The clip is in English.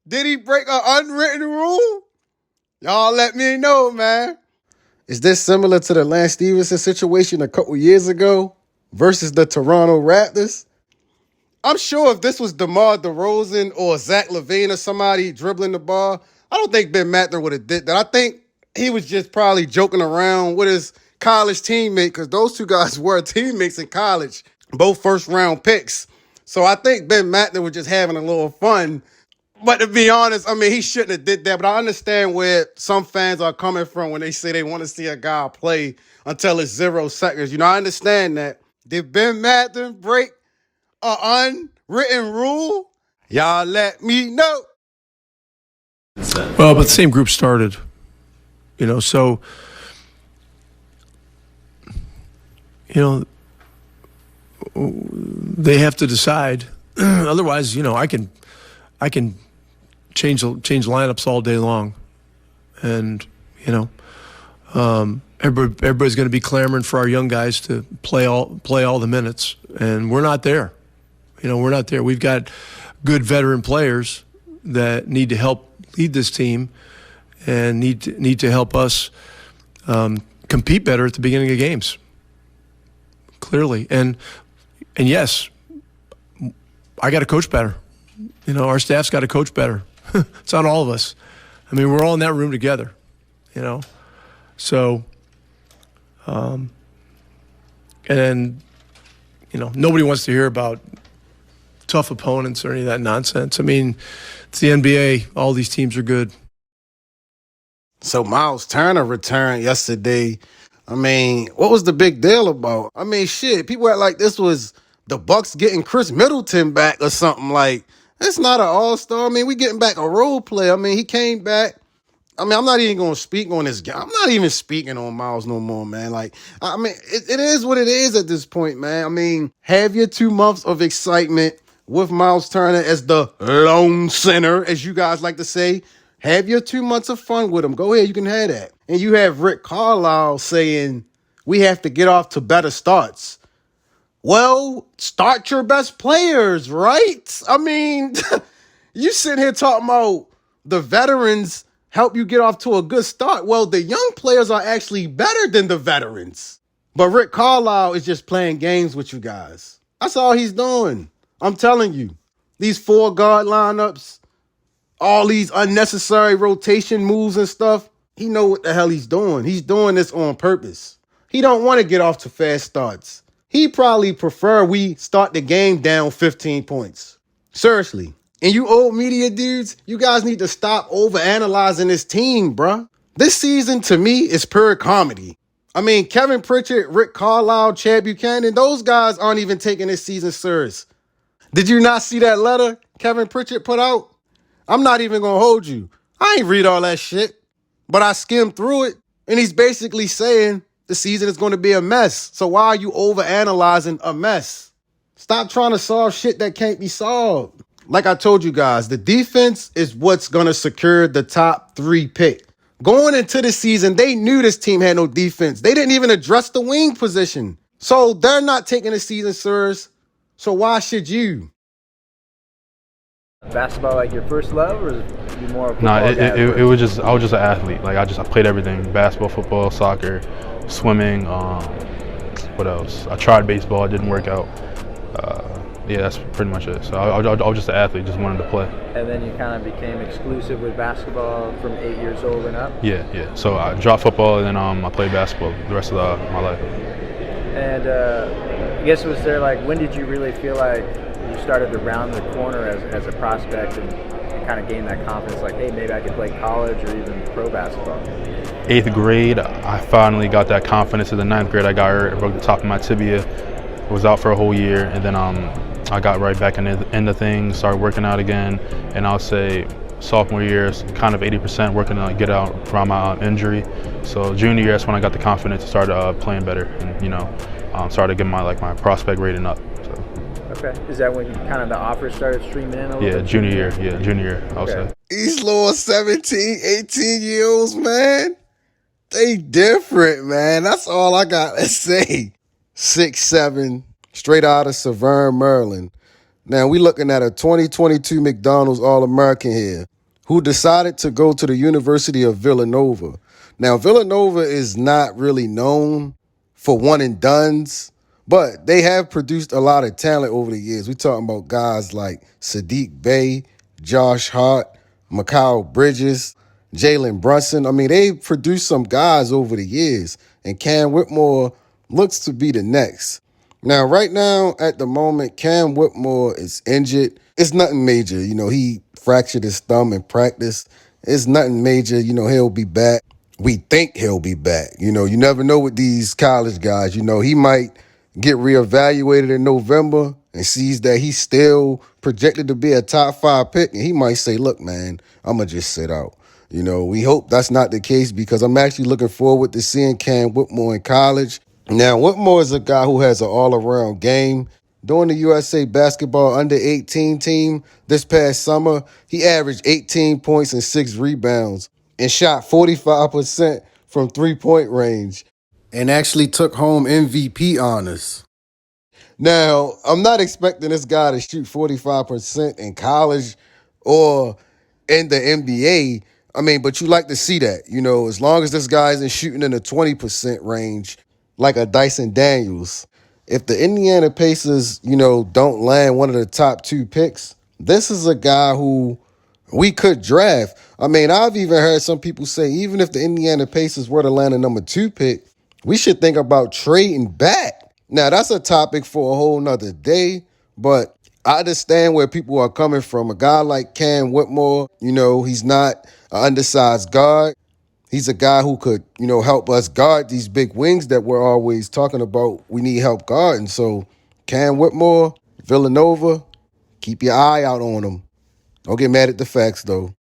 Did he break an unwritten rule? Y'all let me know, man. Is this similar to the Lance Stevenson situation a couple years ago versus the Toronto Raptors? I'm sure if this was DeMar DeRozan or Zach LaVine or somebody dribbling the ball, I don't think Ben Mathurin would have did that. I think he was just probably joking around with his college teammate because those two guys were teammates in college, both first-round picks. So I think Ben Mathurin was just having a little fun. But to be honest, I mean, he shouldn't have did that. But I understand where some fans are coming from when they say they want to see a guy play until it's 0 seconds. I understand that. Did Ben Mathurin break an unwritten rule? Y'all let me know. Well, but the same group started, so, they have to decide. Otherwise, I can change lineups all day long. And, everybody's going to be clamoring for our young guys to play all the minutes. And we're not there. We're not there. We've got good veteran players that need to help lead this team and need to help us compete better at the beginning of games. Clearly. And yes, I got to coach better. Our staff's got to coach better. It's on all of us. I mean, we're all in that room together, So, and nobody wants to hear about tough opponents or any of that nonsense. I mean, it's the NBA. All these teams are good. So Myles Turner returned yesterday. I mean, what was the big deal about? I mean, shit, people act like this was the Bucks getting Chris Middleton back or something. Like, it's not an all-star. I mean, we getting back a role player. I mean, he came back. I mean, I'm not even going to speak on this guy. I'm not even speaking on Myles no more, man. Like, I mean, it is what it is at this point, man. I mean, have your 2 months of excitement with Myles Turner as the lone center, as you guys like to say. Have your 2 months of fun with him. Go ahead, you can have that. And you have Rick Carlisle saying, we have to get off to better starts. Well, start your best players, right? I mean, you sitting here talking about the veterans help you get off to a good start. Well, the young players are actually better than the veterans. But Rick Carlisle is just playing games with you guys. That's all he's doing. I'm telling you, these 4-guard lineups, all these unnecessary rotation moves and stuff, he know what the hell he's doing. He's doing this on purpose. He don't want to get off to fast starts. He probably prefer we start the game down 15 points. Seriously. And you old media dudes, you guys need to stop overanalyzing this team, bruh. This season, to me, is pure comedy. I mean, Kevin Pritchard, Rick Carlisle, Chad Buchanan, those guys aren't even taking this season serious. Did you not see that letter Kevin Pritchard put out? I'm not even going to hold you. I ain't read all that shit. But I skimmed through it, and he's basically saying the season is going to be a mess. So why are you overanalyzing a mess? Stop trying to solve shit that can't be solved. Like I told you guys, the defense is what's going to secure the top 3 pick. Going into the season, they knew this team had no defense. They didn't even address the wing position. So they're not taking the season serious. So why should you? Basketball like your first love, or is it you more? No, it was just I was just an athlete. Like I played everything: basketball, football, soccer, swimming. What else? I tried baseball, it didn't work out. Yeah, that's pretty much it. So I was just an athlete, just wanted to play. And then you kind of became exclusive with basketball from 8 years old and up? Yeah. So I dropped football and then I played basketball the rest of my life. And I guess was there when did you really feel like you started to round the corner as a prospect and kind of gain that confidence like, hey, maybe I could play college or even pro basketball? 8th grade, I finally got that confidence. In the 9th grade, I got hurt. I broke the top of my tibia. Was out for a whole year, and then I got right back into things, started working out again, and I'll say sophomore year is kind of 80% working to get out from my injury. So junior year, that's when I got the confidence to start playing better, and started getting my prospect rating up. So. Okay, is that when kind of the offers started streaming in a little bit? Yeah, junior year, I'll say. These little 17, 18-year-olds, man, they different, man. That's all I got to say. 6'7", straight out of Severn, Maryland. Now we looking at a 2022 McDonald's All-American here who decided to go to the University of Villanova. Now Villanova is not really known for one and dones, but they have produced a lot of talent over the years. We talking about guys like Sadiq Bey, Josh Hart, Mikal Bridges, Jalen Brunson. I mean, they've produced some guys over the years, and Cam Whitmore looks to be the next. Now, right now, at the moment, Cam Whitmore is injured. It's nothing major. He fractured his thumb in practice. It's nothing major. He'll be back. We think he'll be back. You never know with these college guys. He might get reevaluated in November and sees that he's still projected to be a top 5 pick, and he might say, look, man, I'm going to just sit out. We hope that's not the case because I'm actually looking forward to seeing Cam Whitmore in college. Now, Whitmore is a guy who has an all-around game. During the USA Basketball Under-18 team this past summer, he averaged 18 points and 6 rebounds and shot 45% from three-point range and actually took home MVP honors. Now, I'm not expecting this guy to shoot 45% in college or in the NBA. I mean, but you like to see that, as long as this guy isn't shooting in the 20% range like a Dyson Daniels. If the Indiana Pacers, don't land one of the top 2 picks, this is a guy who we could draft. I mean, I've even heard some people say even if the Indiana Pacers were to land a number 2 pick, we should think about trading back. Now, that's a topic for a whole nother day, but I understand where people are coming from. A guy like Cam Whitmore, he's not an undersized guard. He's a guy who could, help us guard these big wings that we're always talking about we need help guarding. So Cam Whitmore, Villanova, keep your eye out on him. Don't get mad at the facts, though.